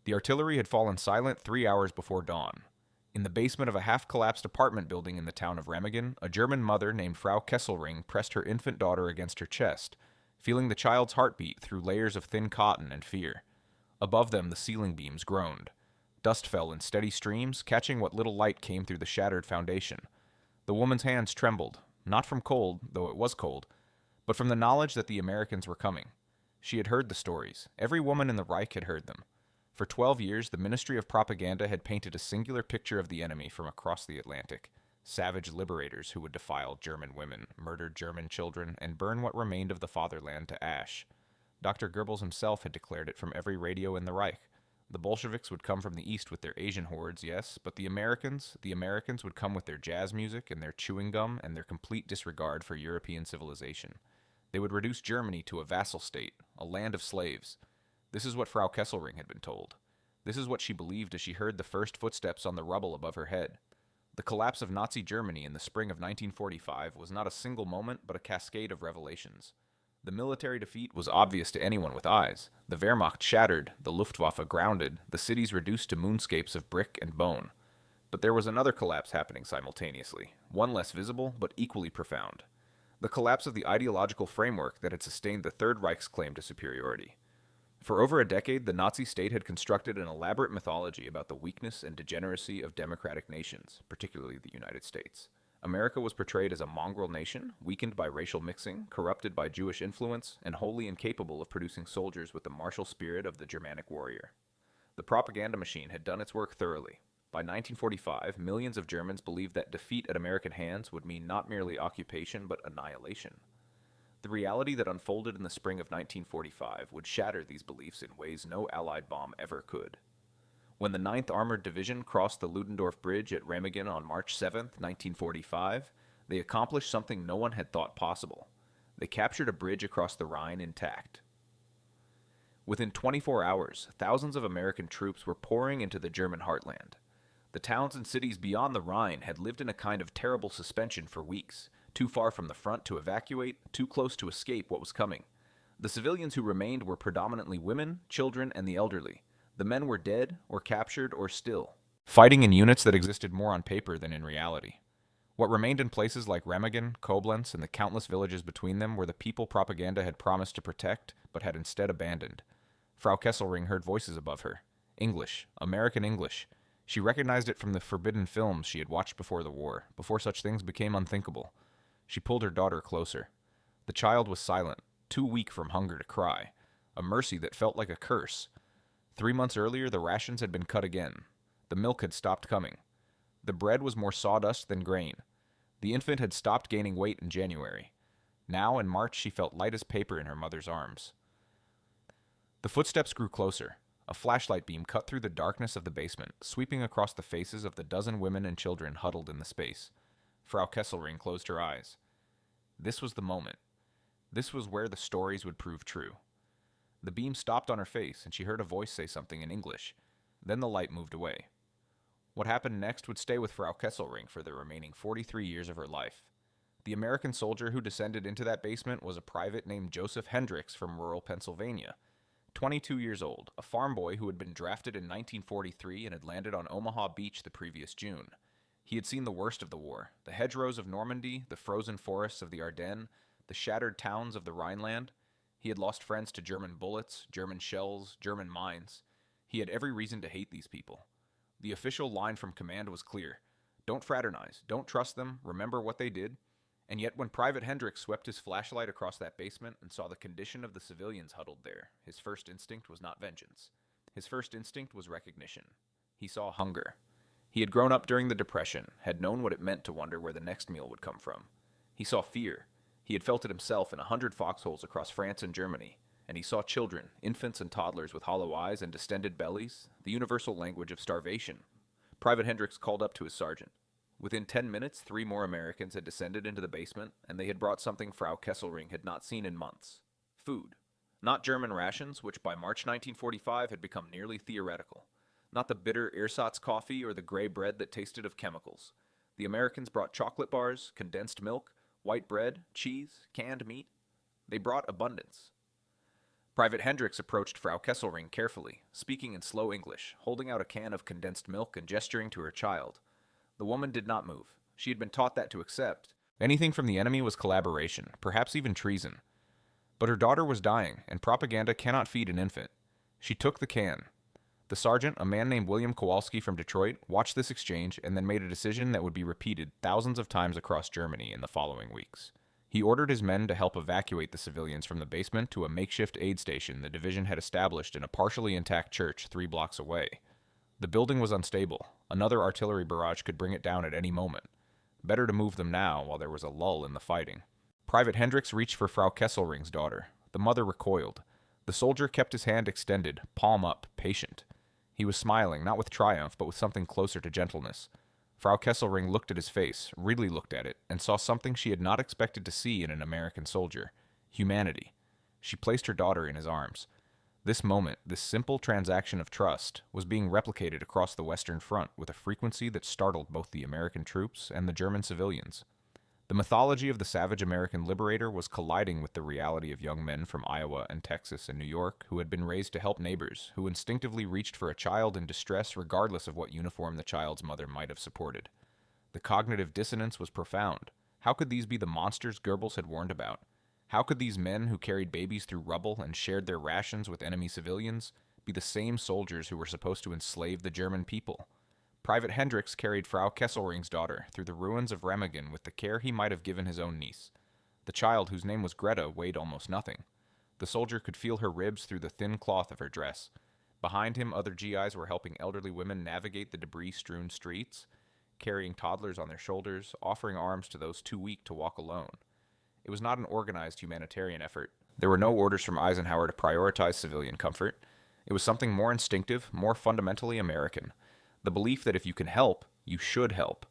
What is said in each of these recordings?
The artillery had fallen silent 3 hours before dawn. In the basement of a half-collapsed apartment building in the town of Remagen, a German mother named Frau Kesselring pressed her infant daughter against her chest, feeling the child's heartbeat through layers of thin cotton and fear. Above them, the ceiling beams groaned. Dust fell in steady streams, catching what little light came through the shattered foundation. The woman's hands trembled, not from cold, though it was cold, but from the knowledge that the Americans were coming. She had heard the stories. Every woman in the Reich had heard them. For 12 years, the Ministry of Propaganda had painted a singular picture of the enemy from across the Atlantic. Savage liberators who would defile German women, murder German children, and burn what remained of the fatherland to ash. Dr. Goebbels himself had declared it from every radio in the Reich. The Bolsheviks would come from the east with their Asian hordes, yes, but the Americans would come with their jazz music and their chewing gum and their complete disregard for European civilization. They would reduce Germany to a vassal state, a land of slaves. This is what Frau Kesselring had been told. This is what she believed as she heard the first footsteps on the rubble above her head. The collapse of Nazi Germany in the spring of 1945 was not a single moment, but a cascade of revelations. The military defeat was obvious to anyone with eyes. The Wehrmacht shattered, the Luftwaffe grounded, the cities reduced to moonscapes of brick and bone. But there was another collapse happening simultaneously, one less visible, but equally profound. The collapse of the ideological framework that had sustained the Third Reich's claim to superiority. For over a decade, the Nazi state had constructed an elaborate mythology about the weakness and degeneracy of democratic nations, particularly the United States. America was portrayed as a mongrel nation, weakened by racial mixing, corrupted by Jewish influence, and wholly incapable of producing soldiers with the martial spirit of the Germanic warrior. The propaganda machine had done its work thoroughly. By 1945, millions of Germans believed that defeat at American hands would mean not merely occupation but annihilation. The reality that unfolded in the spring of 1945 would shatter these beliefs in ways no Allied bomb ever could. When the 9th Armored Division crossed the Ludendorff Bridge at Remagen on March 7, 1945, they accomplished something no one had thought possible. They captured a bridge across the Rhine intact. Within 24 hours, thousands of American troops were pouring into the German heartland. The towns and cities beyond the Rhine had lived in a kind of terrible suspension for weeks, too far from the front to evacuate, too close to escape what was coming. The civilians who remained were predominantly women, children, and the elderly. The men were dead, or captured, or still, fighting in units that existed more on paper than in reality. What remained in places like Remagen, Koblenz, and the countless villages between them were the people propaganda had promised to protect, but had instead abandoned. Frau Kesselring heard voices above her. English, American English. She recognized it from the forbidden films she had watched before the war, before such things became unthinkable. She pulled her daughter closer. The child was silent, too weak from hunger to cry, a mercy that felt like a curse. 3 months earlier, the rations had been cut again. The milk had stopped coming. The bread was more sawdust than grain. The infant had stopped gaining weight in January. Now, in March, she felt light as paper in her mother's arms. The footsteps grew closer. A flashlight beam cut through the darkness of the basement, sweeping across the faces of the dozen women and children huddled in the space. Frau Kesselring closed her eyes. This was the moment. This was where the stories would prove true. The beam stopped on her face, and she heard a voice say something in English. Then the light moved away. What happened next would stay with Frau Kesselring for the remaining 43 years of her life. The American soldier who descended into that basement was a private named Joseph Hendricks from rural Pennsylvania. 22 years old, a farm boy who had been drafted in 1943 and had landed on Omaha Beach the previous June. He had seen the worst of the war, the hedgerows of Normandy, the frozen forests of the Ardennes, the shattered towns of the Rhineland. He had lost friends to German bullets, German shells, German mines. He had every reason to hate these people. The official line from command was clear. Don't fraternize, don't trust them, remember what they did. And yet when Private Hendricks swept his flashlight across that basement and saw the condition of the civilians huddled there, his first instinct was not vengeance. His first instinct was recognition. He saw hunger. He had grown up during the Depression, had known what it meant to wonder where the next meal would come from. He saw fear. He had felt it himself in 100 foxholes across France and Germany, and he saw children, infants and toddlers with hollow eyes and distended bellies, the universal language of starvation. Private Hendricks called up to his sergeant. Within 10 minutes, 3 more Americans had descended into the basement, and they had brought something Frau Kesselring had not seen in months. Food. Not German rations, which by March 1945 had become nearly theoretical. Not the bitter ersatz coffee or the gray bread that tasted of chemicals. The Americans brought chocolate bars, condensed milk, white bread, cheese, canned meat. They brought abundance. Private Hendricks approached Frau Kesselring carefully, speaking in slow English, holding out a can of condensed milk and gesturing to her child. The woman did not move. She had been taught that to accept anything from the enemy was collaboration, perhaps even treason. But her daughter was dying, and propaganda cannot feed an infant. She took the can. The sergeant, a man named William Kowalski from Detroit, watched this exchange and then made a decision that would be repeated thousands of times across Germany in the following weeks. He ordered his men to help evacuate the civilians from the basement to a makeshift aid station the division had established in a partially intact church 3 blocks away. The building was unstable. Another artillery barrage could bring it down at any moment. Better to move them now while there was a lull in the fighting. Private Hendricks reached for Frau Kesselring's daughter. The mother recoiled. The soldier kept his hand extended, palm up, patient. He was smiling, not with triumph, but with something closer to gentleness. Frau Kesselring looked at his face, really looked at it, and saw something she had not expected to see in an American soldier: humanity. She placed her daughter in his arms. This moment, this simple transaction of trust, was being replicated across the Western Front with a frequency that startled both the American troops and the German civilians. The mythology of the savage American liberator was colliding with the reality of young men from Iowa and Texas and New York who had been raised to help neighbors, who instinctively reached for a child in distress regardless of what uniform the child's mother might have supported. The cognitive dissonance was profound. How could these be the monsters Goebbels had warned about? How could these men who carried babies through rubble and shared their rations with enemy civilians be the same soldiers who were supposed to enslave the German people? Private Hendricks carried Frau Kesselring's daughter through the ruins of Remagen with the care he might have given his own niece. The child, whose name was Greta, weighed almost nothing. The soldier could feel her ribs through the thin cloth of her dress. Behind him, other GIs were helping elderly women navigate the debris-strewn streets, carrying toddlers on their shoulders, offering arms to those too weak to walk alone. It was not an organized humanitarian effort. There were no orders from Eisenhower to prioritize civilian comfort. It was something more instinctive, more fundamentally American. The belief that if you can help, you should help.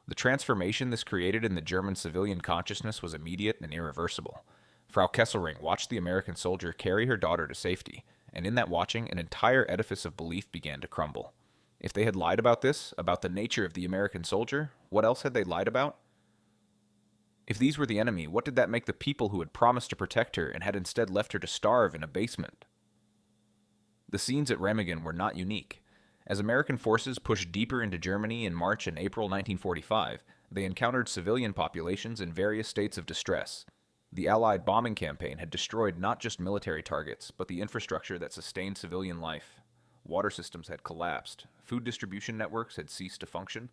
The transformation this created in the German civilian consciousness was immediate and irreversible. Frau Kesselring watched the American soldier carry her daughter to safety, and in that watching, an entire edifice of belief began to crumble. If they had lied about this, about the nature of the American soldier, what else had they lied about? If these were the enemy, what did that make the people who had promised to protect her and had instead left her to starve in a basement? The scenes at Remagen were not unique. As American forces pushed deeper into Germany in March and April 1945, they encountered civilian populations in various states of distress. The Allied bombing campaign had destroyed not just military targets, but the infrastructure that sustained civilian life. Water systems had collapsed, food distribution networks had ceased to function,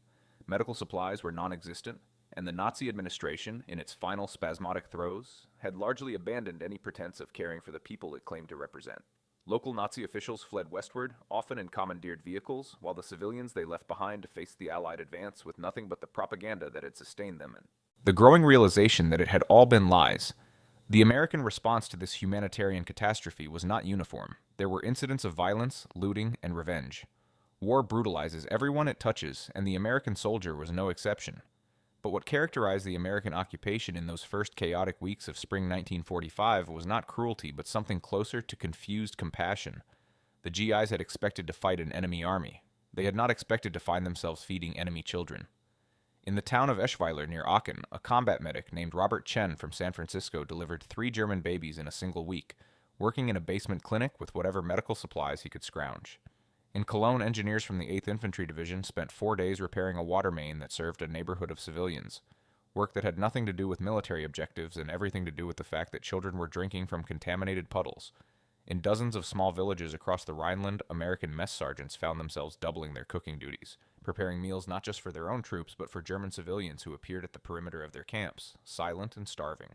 medical supplies were non-existent, and the Nazi administration, in its final spasmodic throes, had largely abandoned any pretense of caring for the people it claimed to represent. Local Nazi officials fled westward, often in commandeered vehicles, while the civilians they left behind faced the Allied advance with nothing but the propaganda that had sustained them. The growing realization that it had all been lies. The American response to this humanitarian catastrophe was not uniform. There were incidents of violence, looting, and revenge. War brutalizes everyone it touches, and the American soldier was no exception. But what characterized the American occupation in those first chaotic weeks of spring 1945 was not cruelty, but something closer to confused compassion. The GIs had expected to fight an enemy army. They had not expected to find themselves feeding enemy children. In the town of Eschweiler near Aachen, a combat medic named Robert Chen from San Francisco delivered 3 German babies in a single week, working in a basement clinic with whatever medical supplies he could scrounge. In Cologne, engineers from the 8th Infantry Division spent 4 days repairing a water main that served a neighborhood of civilians, work that had nothing to do with military objectives and everything to do with the fact that children were drinking from contaminated puddles. In dozens of small villages across the Rhineland, American mess sergeants found themselves doubling their cooking duties, preparing meals not just for their own troops but for German civilians who appeared at the perimeter of their camps, silent and starving.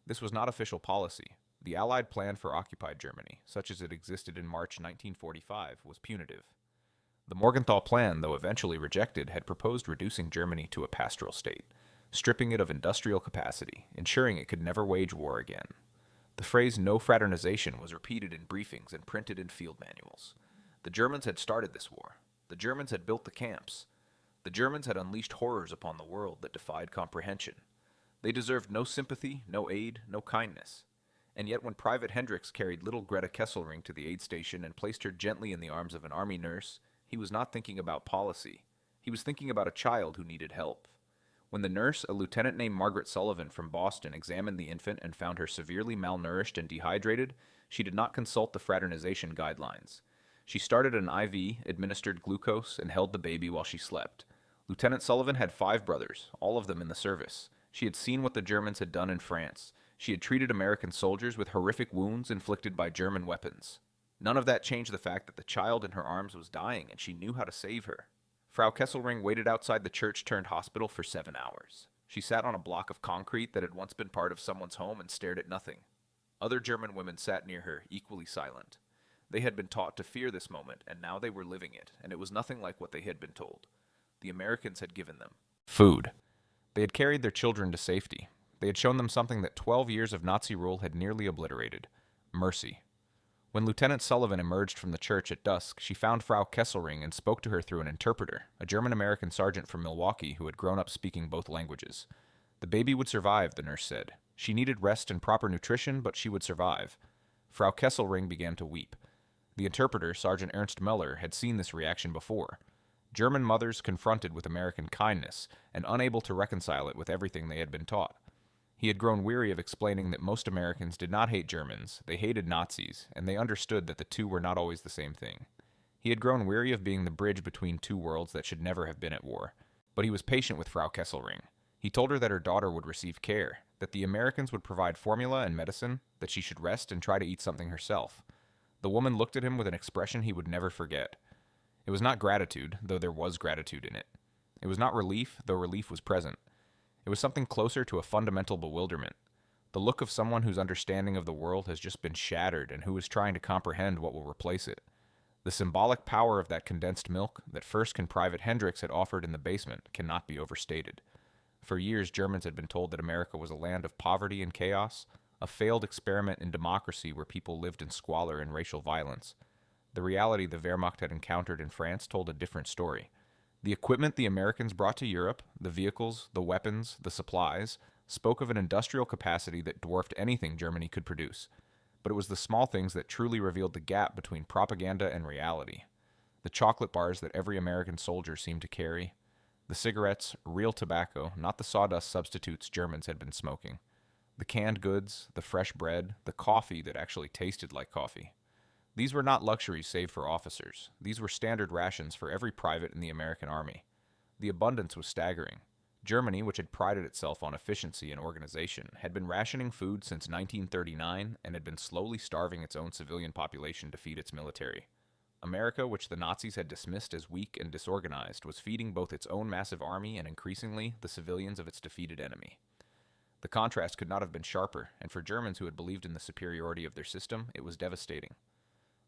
This was not official policy. The Allied plan for occupied Germany, such as it existed in March 1945, was punitive. The Morgenthau Plan, though eventually rejected, had proposed reducing Germany to a pastoral state, stripping it of industrial capacity, ensuring it could never wage war again. The phrase "no fraternization" was repeated in briefings and printed in field manuals. The Germans had started this war. The Germans had built the camps. The Germans had unleashed horrors upon the world that defied comprehension. They deserved no sympathy, no aid, no kindness. And yet when Private Hendricks carried little Greta Kesselring to the aid station and placed her gently in the arms of an army nurse, he was not thinking about policy. He was thinking about a child who needed help. When the nurse, a lieutenant named Margaret Sullivan from Boston, examined the infant and found her severely malnourished and dehydrated, she did not consult the fraternization guidelines. She started an IV, administered glucose, and held the baby while she slept. Lieutenant Sullivan had 5 brothers, all of them in the service. She had seen what the Germans had done in France. She had treated American soldiers with horrific wounds inflicted by German weapons. None of that changed the fact that the child in her arms was dying, and she knew how to save her. Frau Kesselring waited outside the church-turned-hospital for 7 hours. She sat on a block of concrete that had once been part of someone's home and stared at nothing. Other German women sat near her, equally silent. They had been taught to fear this moment, and now they were living it, and it was nothing like what they had been told. The Americans had given them food. They had carried their children to safety. They had shown them something that 12 years of Nazi rule had nearly obliterated: mercy. When Lieutenant Sullivan emerged from the church at dusk, she found Frau Kesselring and spoke to her through an interpreter, a German-American sergeant from Milwaukee who had grown up speaking both languages. The baby would survive, the nurse said. She needed rest and proper nutrition, but she would survive. Frau Kesselring began to weep. The interpreter, Sergeant Ernst Muller, had seen this reaction before. German mothers confronted with American kindness and unable to reconcile it with everything they had been taught. He had grown weary of explaining that most Americans did not hate Germans, they hated Nazis, and they understood that the two were not always the same thing. He had grown weary of being the bridge between two worlds that should never have been at war. But he was patient with Frau Kesselring. He told her that her daughter would receive care, that the Americans would provide formula and medicine, that she should rest and try to eat something herself. The woman looked at him with an expression he would never forget. It was not gratitude, though there was gratitude in it. It was not relief, though relief was present. It was something closer to a fundamental bewilderment. The look of someone whose understanding of the world has just been shattered and who is trying to comprehend what will replace it. The symbolic power of that condensed milk that First Private Hendricks had offered in the basement cannot be overstated. For years, Germans had been told that America was a land of poverty and chaos, a failed experiment in democracy where people lived in squalor and racial violence. The reality the Wehrmacht had encountered in France told a different story. The equipment the Americans brought to Europe, the vehicles, the weapons, the supplies, spoke of an industrial capacity that dwarfed anything Germany could produce. But it was the small things that truly revealed the gap between propaganda and reality. The chocolate bars that every American soldier seemed to carry. The cigarettes, real tobacco, not the sawdust substitutes Germans had been smoking. The canned goods, the fresh bread, the coffee that actually tasted like coffee. These were not luxuries saved for officers. These were standard rations for every private in the American army. The abundance was staggering. Germany, which had prided itself on efficiency and organization, had been rationing food since 1939 and had been slowly starving its own civilian population to feed its military. America, which the Nazis had dismissed as weak and disorganized, was feeding both its own massive army and increasingly the civilians of its defeated enemy. The contrast could not have been sharper, and for Germans who had believed in the superiority of their system, it was devastating.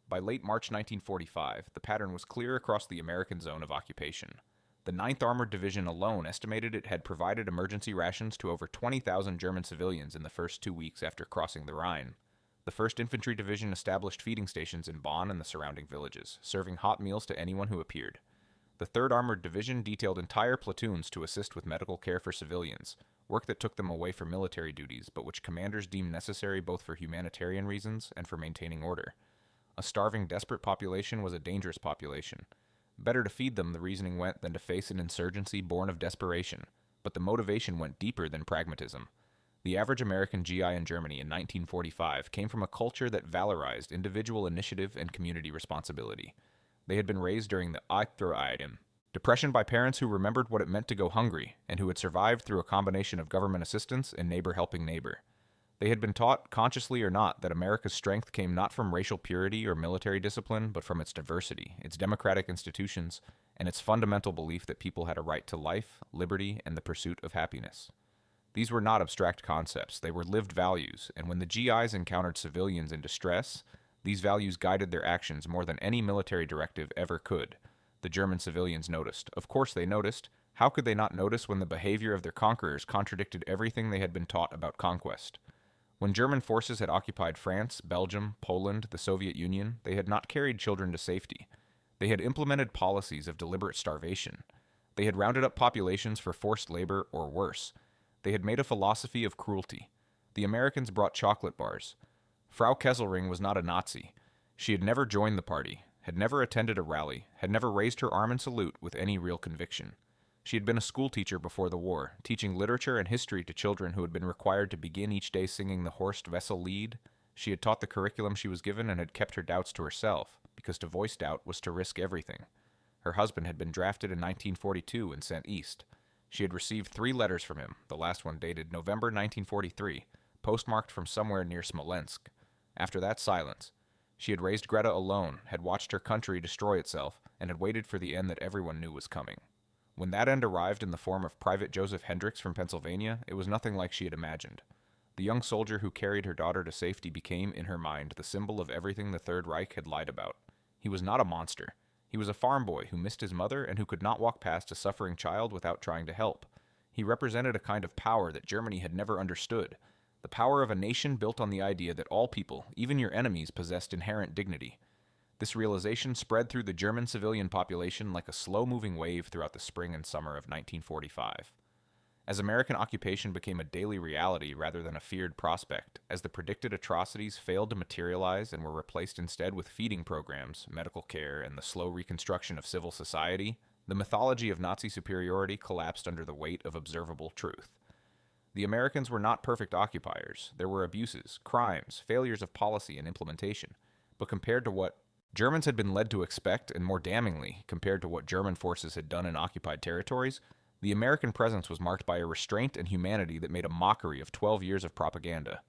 By late March 1945, the pattern was clear across the American zone of occupation. The 9th Armored Division alone estimated it had provided emergency rations to over 20,000 German civilians in the first 2 weeks after crossing the Rhine. The 1st Infantry Division established feeding stations in Bonn and the surrounding villages, serving hot meals to anyone who appeared. The 3rd Armored Division detailed entire platoons to assist with medical care for civilians, work that took them away from military duties, but which commanders deemed necessary both for humanitarian reasons and for maintaining order. A starving, desperate population was a dangerous population. Better to feed them, the reasoning went, than to face an insurgency born of desperation, but the motivation went deeper than pragmatism. The average American GI in Germany in 1945 came from a culture that valorized individual initiative and community responsibility. They had been raised during the Eidem, depression by parents who remembered what it meant to go hungry, and who had survived through a combination of government assistance and neighbor helping neighbor. They had been taught, consciously or not, that America's strength came not from racial purity or military discipline, but from its diversity, its democratic institutions, and its fundamental belief that people had a right to life, liberty, and the pursuit of happiness. These were not abstract concepts, they were lived values, and when the GIs encountered civilians in distress, these values guided their actions more than any military directive ever could. The German civilians noticed. Of course they noticed. How could they not notice when the behavior of their conquerors contradicted everything they had been taught about conquest? When German forces had occupied France, Belgium, Poland, the Soviet Union, they had not carried children to safety. They had implemented policies of deliberate starvation. They had rounded up populations for forced labor or worse. They had made a philosophy of cruelty. The Americans brought chocolate bars. Frau Kesselring was not a Nazi. She had never joined the party, had never attended a rally, had never raised her arm in salute with any real conviction. She had been a schoolteacher before the war, teaching literature and history to children who had been required to begin each day singing the Horst Wessel Lied. She had taught the curriculum she was given and had kept her doubts to herself, because to voice doubt was to risk everything. Her husband had been drafted in 1942 and sent east. She had received 3 letters from him, the last one dated November 1943, postmarked from somewhere near Smolensk. After that, silence. She had raised Greta alone, had watched her country destroy itself, and had waited for the end that everyone knew was coming. When that end arrived in the form of Private Joseph Hendricks from Pennsylvania, it was nothing like she had imagined. The young soldier who carried her daughter to safety became, in her mind, the symbol of everything the Third Reich had lied about. He was not a monster. He was a farm boy who missed his mother and who could not walk past a suffering child without trying to help. He represented a kind of power that Germany had never understood. The power of a nation built on the idea that all people, even your enemies, possessed inherent dignity. This realization spread through the German civilian population like a slow-moving wave throughout the spring and summer of 1945. As American occupation became a daily reality rather than a feared prospect, as the predicted atrocities failed to materialize and were replaced instead with feeding programs, medical care, and the slow reconstruction of civil society, the mythology of Nazi superiority collapsed under the weight of observable truth. The Americans were not perfect occupiers. There were abuses, crimes, failures of policy and implementation. But compared to what Germans had been led to expect, and more damningly, compared to what German forces had done in occupied territories, the American presence was marked by a restraint and humanity that made a mockery of 12 years of propaganda.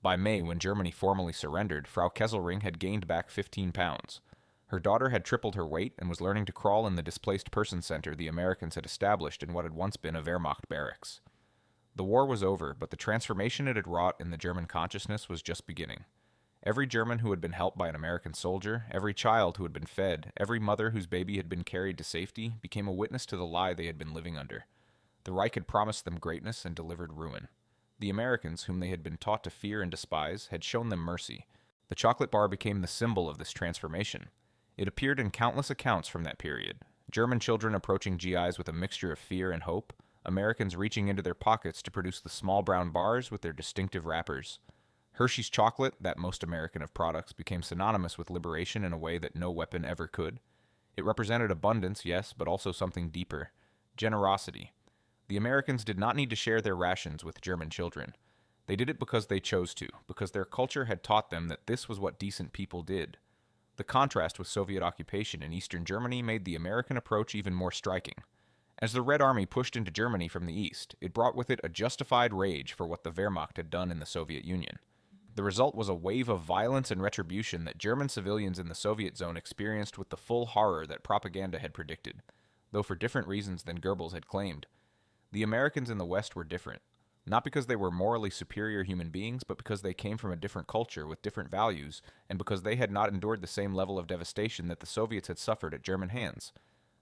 By May, when Germany formally surrendered, Frau Kesselring had gained back 15 pounds. Her daughter had tripled her weight and was learning to crawl in the displaced person center the Americans had established in what had once been a Wehrmacht barracks. The war was over, but the transformation it had wrought in the German consciousness was just beginning. Every German who had been helped by an American soldier, every child who had been fed, every mother whose baby had been carried to safety, became a witness to the lie they had been living under. The Reich had promised them greatness and delivered ruin. The Americans, whom they had been taught to fear and despise, had shown them mercy. The chocolate bar became the symbol of this transformation. It appeared in countless accounts from that period. German children approaching GIs with a mixture of fear and hope, Americans reaching into their pockets to produce the small brown bars with their distinctive wrappers. Hershey's chocolate, that most American of products, became synonymous with liberation in a way that no weapon ever could. It represented abundance, yes, but also something deeper. Generosity. The Americans did not need to share their rations with German children. They did it because they chose to, because their culture had taught them that this was what decent people did. The contrast with Soviet occupation in Eastern Germany made the American approach even more striking. As the Red Army pushed into Germany from the east, it brought with it a justified rage for what the Wehrmacht had done in the Soviet Union. The result was a wave of violence and retribution that German civilians in the Soviet zone experienced with the full horror that propaganda had predicted, though for different reasons than Goebbels had claimed. The Americans in the West were different, not because they were morally superior human beings, but because they came from a different culture with different values, and because they had not endured the same level of devastation that the Soviets had suffered at German hands.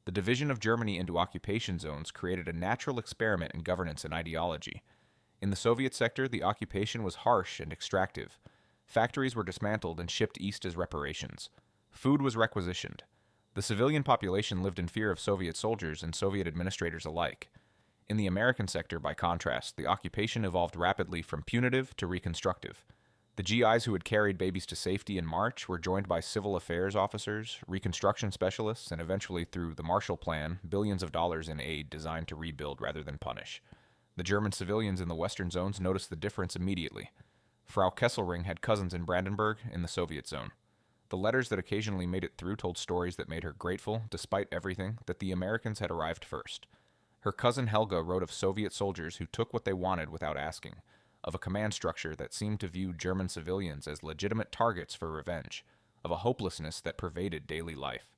The division of Germany into occupation zones created a natural experiment in governance and ideology. In the Soviet sector, the occupation was harsh and extractive. Factories were dismantled and shipped east as reparations. Food was requisitioned. The civilian population lived in fear of Soviet soldiers and Soviet administrators alike. In the American sector, by contrast, the occupation evolved rapidly from punitive to reconstructive. The GIs who had carried babies to safety in March were joined by civil affairs officers, reconstruction specialists, and eventually, through the Marshall Plan, billions of dollars in aid designed to rebuild rather than punish. The German civilians in the western zones noticed the difference immediately. Frau Kesselring had cousins in Brandenburg, in the Soviet zone. The letters that occasionally made it through told stories that made her grateful, despite everything, that the Americans had arrived first. Her cousin Helga wrote of Soviet soldiers who took what they wanted without asking, of a command structure that seemed to view German civilians as legitimate targets for revenge, of a hopelessness that pervaded daily life.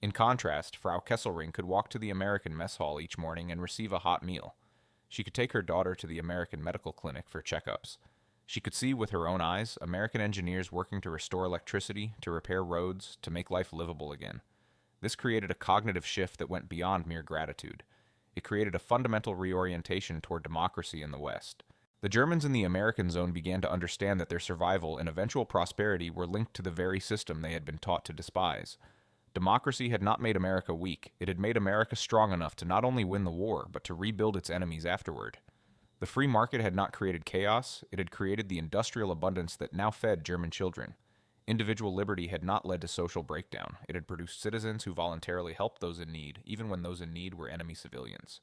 In contrast, Frau Kesselring could walk to the American mess hall each morning and receive a hot meal. She could take her daughter to the American medical clinic for checkups. She could see with her own eyes American engineers working to restore electricity, to repair roads, to make life livable again. This created a cognitive shift that went beyond mere gratitude. It created a fundamental reorientation toward democracy in the West. The Germans in the American zone began to understand that their survival and eventual prosperity were linked to the very system they had been taught to despise. Democracy had not made America weak. It had made America strong enough to not only win the war, but to rebuild its enemies afterward. The free market had not created chaos, it had created the industrial abundance that now fed German children. Individual liberty had not led to social breakdown. It had produced citizens who voluntarily helped those in need, even when those in need were enemy civilians.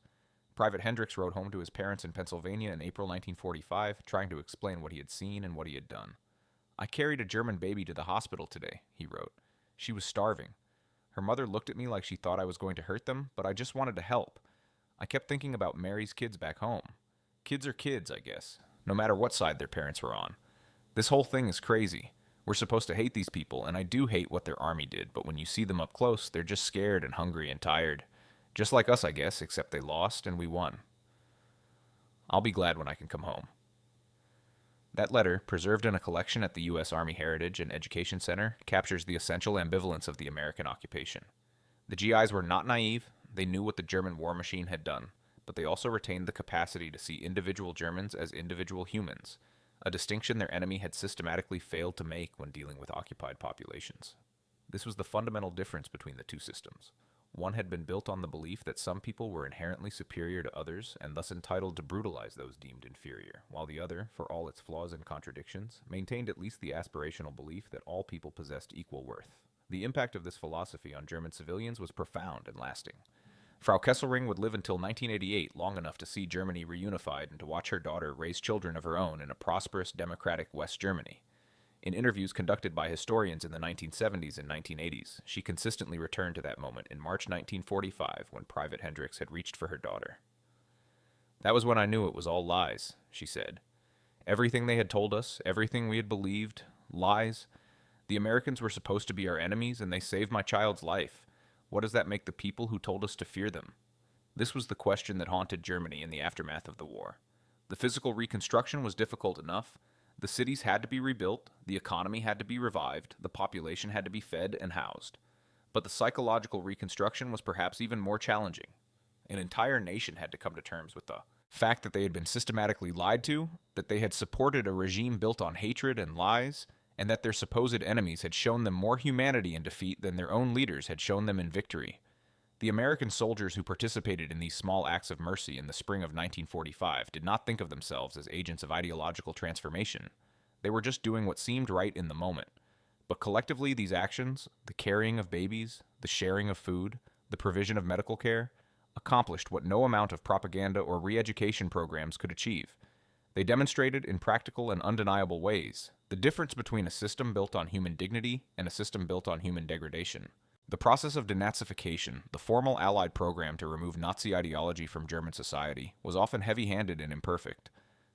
Private Hendricks wrote home to his parents in Pennsylvania in April 1945, trying to explain what he had seen and what he had done. "I carried a German baby to the hospital today," he wrote. "She was starving. Her mother looked at me like she thought I was going to hurt them, but I just wanted to help. I kept thinking about Mary's kids back home. Kids are kids, I guess, no matter what side their parents were on. This whole thing is crazy. We're supposed to hate these people, and I do hate what their army did, but when you see them up close, they're just scared and hungry and tired. Just like us, I guess, except they lost and we won. I'll be glad when I can come home." That letter, preserved in a collection at the U.S. Army Heritage and Education Center, captures the essential ambivalence of the American occupation. The GIs were not naive. They knew what the German war machine had done, but they also retained the capacity to see individual Germans as individual humans, a distinction their enemy had systematically failed to make when dealing with occupied populations. This was the fundamental difference between the two systems. One had been built on the belief that some people were inherently superior to others and thus entitled to brutalize those deemed inferior, while the other, for all its flaws and contradictions, maintained at least the aspirational belief that all people possessed equal worth. The impact of this philosophy on German civilians was profound and lasting. Frau Kesselring would live until 1988, long enough to see Germany reunified and to watch her daughter raise children of her own in a prosperous, democratic West Germany. In interviews conducted by historians in the 1970s and 1980s, she consistently returned to that moment in March 1945 when Private Hendricks had reached for her daughter. "That was when I knew it was all lies," she said. "Everything they had told us, everything we had believed, lies. The Americans were supposed to be our enemies, and they saved my child's life. What does that make the people who told us to fear them?" This was the question that haunted Germany in the aftermath of the war. The physical reconstruction was difficult enough. The cities had to be rebuilt, the economy had to be revived, the population had to be fed and housed. But the psychological reconstruction was perhaps even more challenging. An entire nation had to come to terms with the fact that they had been systematically lied to, that they had supported a regime built on hatred and lies, and that their supposed enemies had shown them more humanity in defeat than their own leaders had shown them in victory. The American soldiers who participated in these small acts of mercy in the spring of 1945 did not think of themselves as agents of ideological transformation. They were just doing what seemed right in the moment. But collectively, these actions, the carrying of babies, the sharing of food, the provision of medical care, accomplished what no amount of propaganda or re-education programs could achieve. They demonstrated in practical and undeniable ways the difference between a system built on human dignity and a system built on human degradation. The process of denazification, the formal Allied program to remove Nazi ideology from German society, was often heavy-handed and imperfect.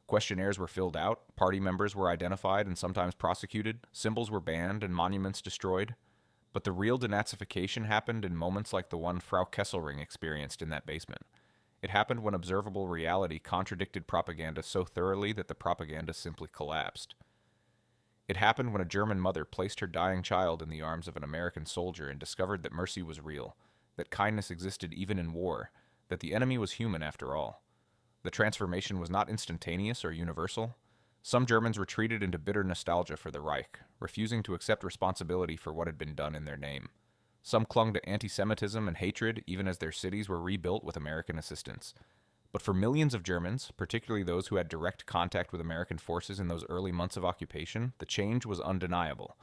Questionnaires were filled out, party members were identified and sometimes prosecuted, symbols were banned, and monuments destroyed. But the real denazification happened in moments like the one Frau Kesselring experienced in that basement. It happened when observable reality contradicted propaganda so thoroughly that the propaganda simply collapsed. It happened when a German mother placed her dying child in the arms of an American soldier and discovered that mercy was real, that kindness existed even in war, that the enemy was human after all. The transformation was not instantaneous or universal. Some Germans retreated into bitter nostalgia for the Reich, refusing to accept responsibility for what had been done in their name. Some clung to anti-Semitism and hatred even as their cities were rebuilt with American assistance. But for millions of Germans, particularly those who had direct contact with American forces in those early months of occupation, the change was undeniable.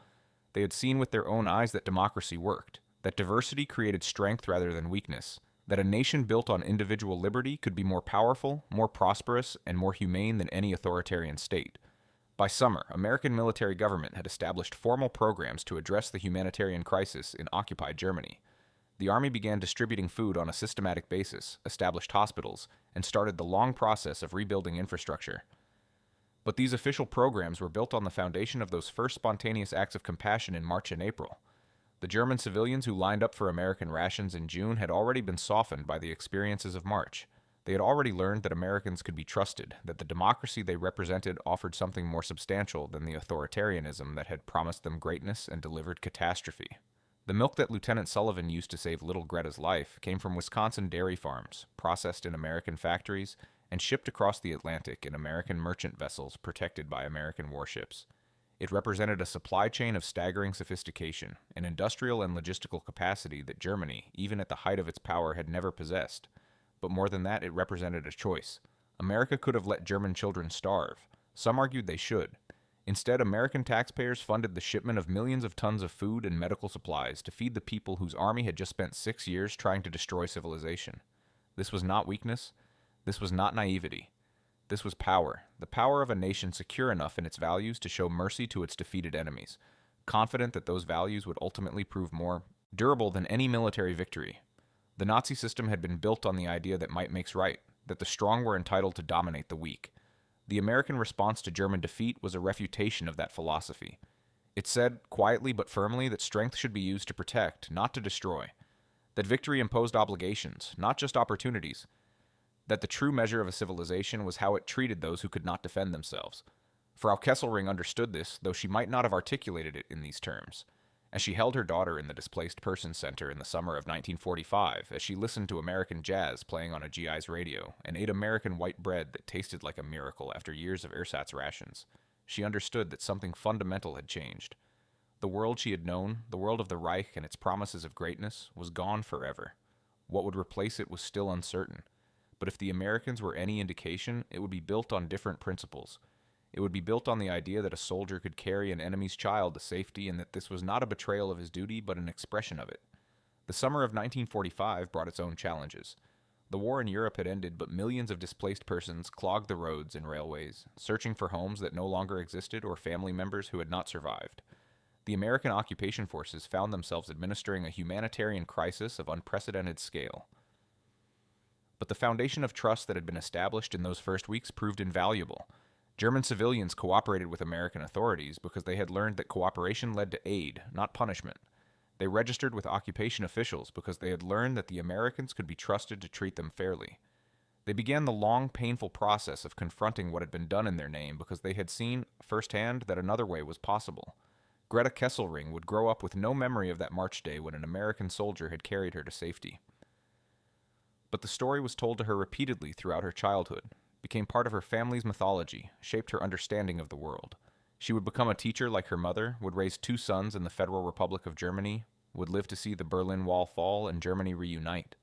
They had seen with their own eyes that democracy worked, that diversity created strength rather than weakness, that a nation built on individual liberty could be more powerful, more prosperous, and more humane than any authoritarian state. By summer, American military government had established formal programs to address the humanitarian crisis in occupied Germany. The Army began distributing food on a systematic basis, established hospitals, and started the long process of rebuilding infrastructure. But these official programs were built on the foundation of those first spontaneous acts of compassion in March and April. The German civilians who lined up for American rations in June had already been softened by the experiences of March. They had already learned that Americans could be trusted, that the democracy they represented offered something more substantial than the authoritarianism that had promised them greatness and delivered catastrophe. The milk that Lieutenant Sullivan used to save little Greta's life came from Wisconsin dairy farms, processed in American factories, and shipped across the Atlantic in American merchant vessels protected by American warships. It represented a supply chain of staggering sophistication, an industrial and logistical capacity that Germany, even at the height of its power, had never possessed. But more than that, it represented a choice. America could have let German children starve. Some argued they should. Instead, American taxpayers funded the shipment of millions of tons of food and medical supplies to feed the people whose army had just spent 6 years trying to destroy civilization. This was not weakness. This was not naivety. This was power, the power of a nation secure enough in its values to show mercy to its defeated enemies, confident that those values would ultimately prove more durable than any military victory. The Nazi system had been built on the idea that might makes right, that the strong were entitled to dominate the weak. The American response to German defeat was a refutation of that philosophy. It said, quietly but firmly, that strength should be used to protect, not to destroy. That victory imposed obligations, not just opportunities. That the true measure of a civilization was how it treated those who could not defend themselves. Frau Kesselring understood this, though she might not have articulated it in these terms. As she held her daughter in the Displaced Persons Center in the summer of 1945, as she listened to American jazz playing on a GI's radio, and ate American white bread that tasted like a miracle after years of ersatz rations, she understood that something fundamental had changed. The world she had known, the world of the Reich and its promises of greatness, was gone forever. What would replace it was still uncertain. But if the Americans were any indication, it would be built on different principles. It would be built on the idea that a soldier could carry an enemy's child to safety and that this was not a betrayal of his duty but an expression of it. The summer of 1945 brought its own challenges. The war in Europe had ended, but millions of displaced persons clogged the roads and railways, searching for homes that no longer existed or family members who had not survived. The American occupation forces found themselves administering a humanitarian crisis of unprecedented scale. But the foundation of trust that had been established in those first weeks proved invaluable. German civilians cooperated with American authorities because they had learned that cooperation led to aid, not punishment. They registered with occupation officials because they had learned that the Americans could be trusted to treat them fairly. They began the long, painful process of confronting what had been done in their name because they had seen firsthand that another way was possible. Greta Kesselring would grow up with no memory of that March day when an American soldier had carried her to safety. But the story was told to her repeatedly throughout her childhood, became part of her family's mythology, shaped her understanding of the world. She would become a teacher like her mother, would raise 2 sons in the Federal Republic of Germany, would live to see the Berlin Wall fall and Germany reunite.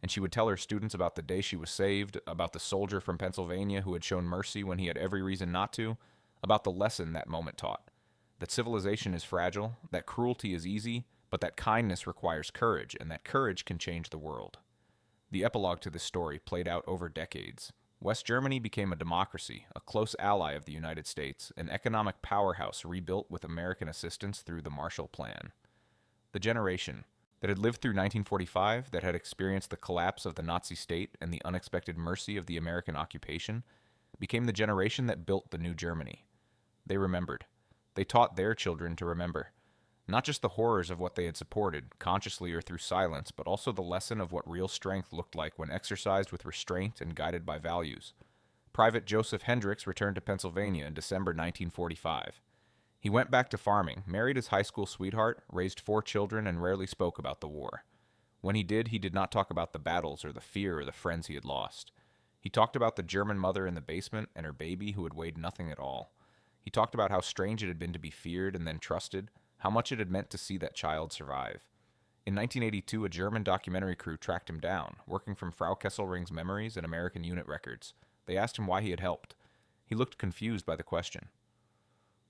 And she would tell her students about the day she was saved, about the soldier from Pennsylvania who had shown mercy when he had every reason not to, about the lesson that moment taught. That civilization is fragile, that cruelty is easy, but that kindness requires courage, and that courage can change the world. The epilogue to this story played out over decades. West Germany became a democracy, a close ally of the United States, an economic powerhouse rebuilt with American assistance through the Marshall Plan. The generation that had lived through 1945, that had experienced the collapse of the Nazi state and the unexpected mercy of the American occupation, became the generation that built the new Germany. They remembered. They taught their children to remember. Not just the horrors of what they had supported, consciously or through silence, but also the lesson of what real strength looked like when exercised with restraint and guided by values. Private Joseph Hendricks returned to Pennsylvania in December 1945. He went back to farming, married his high school sweetheart, raised 4 children, and rarely spoke about the war. When he did not talk about the battles or the fear or the friends he had lost. He talked about the German mother in the basement and her baby who had weighed nothing at all. He talked about how strange it had been to be feared and then trusted, how much it had meant to see that child survive. In 1982, a German documentary crew tracked him down, working from Frau Kesselring's memories and American unit records. They asked him why he had helped. He looked confused by the question.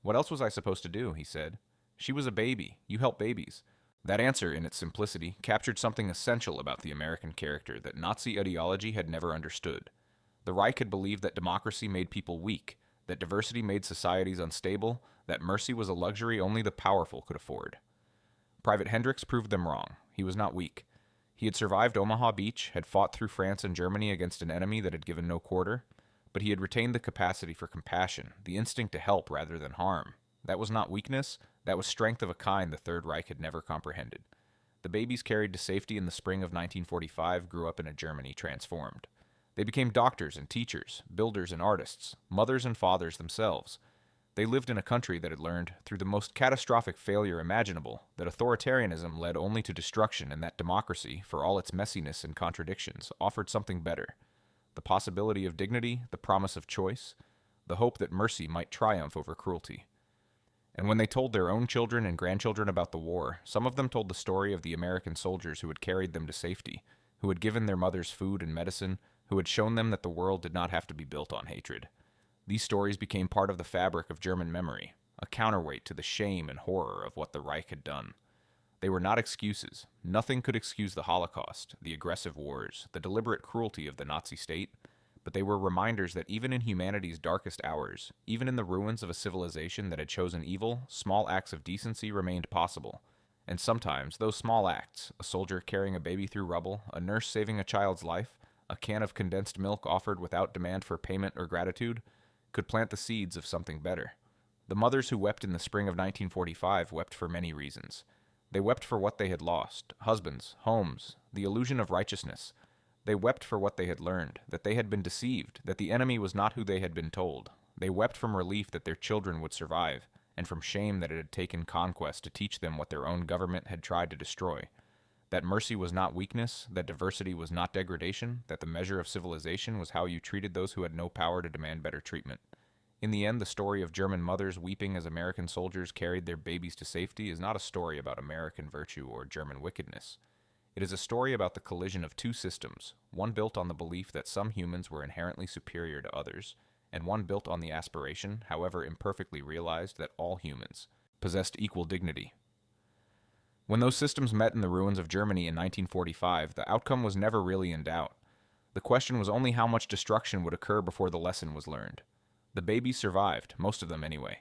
"What else was I supposed to do?" he said. "She was a baby. You help babies." That answer, in its simplicity, captured something essential about the American character that Nazi ideology had never understood. The Reich had believed that democracy made people weak, that diversity made societies unstable, that mercy was a luxury only the powerful could afford. Private Hendricks proved them wrong. He was not weak. He had survived Omaha Beach, had fought through France and Germany against an enemy that had given no quarter, but he had retained the capacity for compassion, the instinct to help rather than harm. That was not weakness, that was strength of a kind the Third Reich had never comprehended. The babies carried to safety in the spring of 1945 grew up in a Germany transformed. They became doctors and teachers, builders and artists, mothers and fathers themselves. They lived in a country that had learned, through the most catastrophic failure imaginable, that authoritarianism led only to destruction and that democracy, for all its messiness and contradictions, offered something better. The possibility of dignity, the promise of choice, the hope that mercy might triumph over cruelty. And when they told their own children and grandchildren about the war, some of them told the story of the American soldiers who had carried them to safety, who had given their mothers food and medicine, who had shown them that the world did not have to be built on hatred. These stories became part of the fabric of German memory. a counterweight to the shame and horror of what the Reich had done. They were not excuses. Nothing could excuse the Holocaust, the aggressive wars, the deliberate cruelty of the Nazi state, but they were reminders that even in humanity's darkest hours, even in the ruins of a civilization that had chosen evil, small acts of decency remained possible. And sometimes, those small acts, a soldier carrying a baby through rubble, a nurse saving a child's life, a can of condensed milk offered without demand for payment or gratitude, could plant the seeds of something better. The mothers who wept in the spring of 1945 wept for many reasons. They wept for what they had lost, husbands, homes, the illusion of righteousness. They wept for what they had learned, that they had been deceived, that the enemy was not who they had been told. They wept from relief that their children would survive, and from shame that it had taken conquest to teach them what their own government had tried to destroy. That mercy was not weakness, that diversity was not degradation, that the measure of civilization was how you treated those who had no power to demand better treatment. In the end, the story of German mothers weeping as American soldiers carried their babies to safety is not a story about American virtue or German wickedness. It is a story about the collision of two systems, one built on the belief that some humans were inherently superior to others, and one built on the aspiration, however imperfectly realized, that all humans possessed equal dignity. When those systems met in the ruins of Germany in 1945, the outcome was never really in doubt. The question was only how much destruction would occur before the lesson was learned. The babies survived, most of them anyway.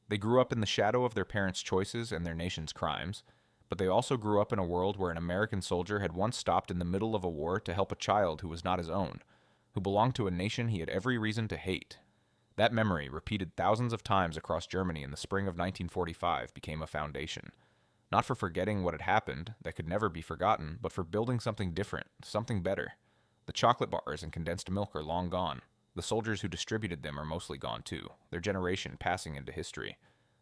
They grew up in the shadow of their parents' choices and their nation's crimes, but they also grew up in a world where an American soldier had once stopped in the middle of a war to help a child who was not his own, who belonged to a nation he had every reason to hate. That memory, repeated thousands of times across Germany in the spring of 1945, became a foundation. Not for forgetting what had happened, that could never be forgotten, but for building something different, something better. The chocolate bars and condensed milk are long gone. The soldiers who distributed them are mostly gone too, their generation passing into history.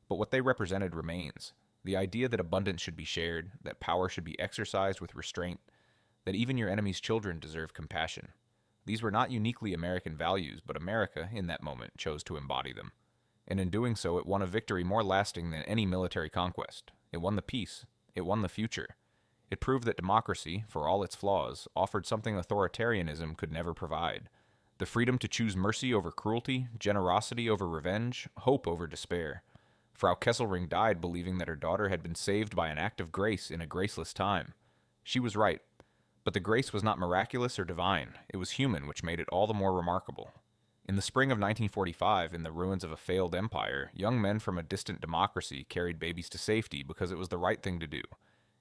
But what they represented remains. The idea that abundance should be shared, that power should be exercised with restraint, that even your enemy's children deserve compassion. These were not uniquely American values, but America, in that moment, chose to embody them. And in doing so, it won a victory more lasting than any military conquest. It won the peace. It won the future. It proved that democracy, for all its flaws, offered something authoritarianism could never provide. The freedom to choose mercy over cruelty, generosity over revenge, hope over despair. Frau Kesselring died believing that her daughter had been saved by an act of grace in a graceless time. She was right. But the grace was not miraculous or divine. It was human, which made it all the more remarkable. In the spring of 1945, in the ruins of a failed empire, young men from a distant democracy carried babies to safety because it was the right thing to do.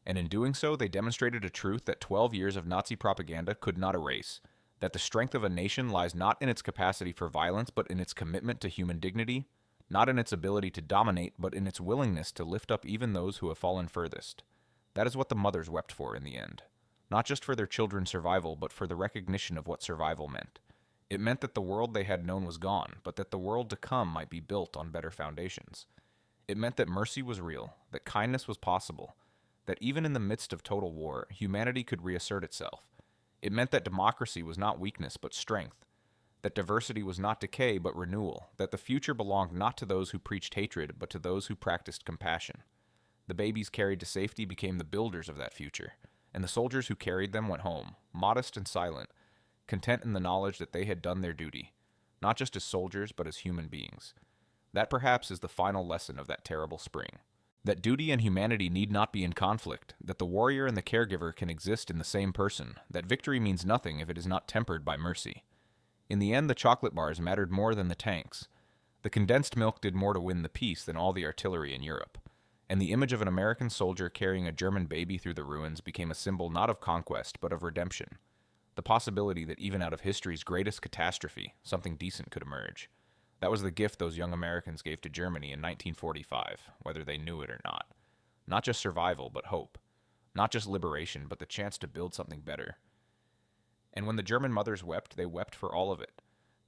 And in doing so, they demonstrated a truth that 12 years of Nazi propaganda could not erase. That the strength of a nation lies not in its capacity for violence, but in its commitment to human dignity, not in its ability to dominate, but in its willingness to lift up even those who have fallen furthest. That is what the mothers wept for in the end. Not just for their children's survival, but for the recognition of what survival meant. It meant that the world they had known was gone, but that the world to come might be built on better foundations. It meant that mercy was real, that kindness was possible, that even in the midst of total war, humanity could reassert itself. It meant that democracy was not weakness, but strength, that diversity was not decay, but renewal, that the future belonged not to those who preached hatred, but to those who practiced compassion. The babies carried to safety became the builders of that future, and the soldiers who carried them went home, modest and silent, content in the knowledge that they had done their duty, not just as soldiers, but as human beings. That perhaps is the final lesson of that terrible spring. That duty and humanity need not be in conflict, that the warrior and the caregiver can exist in the same person, that victory means nothing if it is not tempered by mercy. In the end, the chocolate bars mattered more than the tanks. The condensed milk did more to win the peace than all the artillery in Europe. And the image of an American soldier carrying a German baby through the ruins became a symbol not of conquest, but of redemption. The possibility that even out of history's greatest catastrophe, something decent could emerge. That was the gift those young Americans gave to Germany in 1945, whether they knew it or not. Not just survival, but hope. Not just liberation, but the chance to build something better. And when the German mothers wept, they wept for all of it.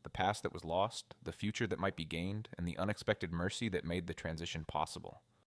The past that was lost, the future that might be gained, and the unexpected mercy that made the transition possible.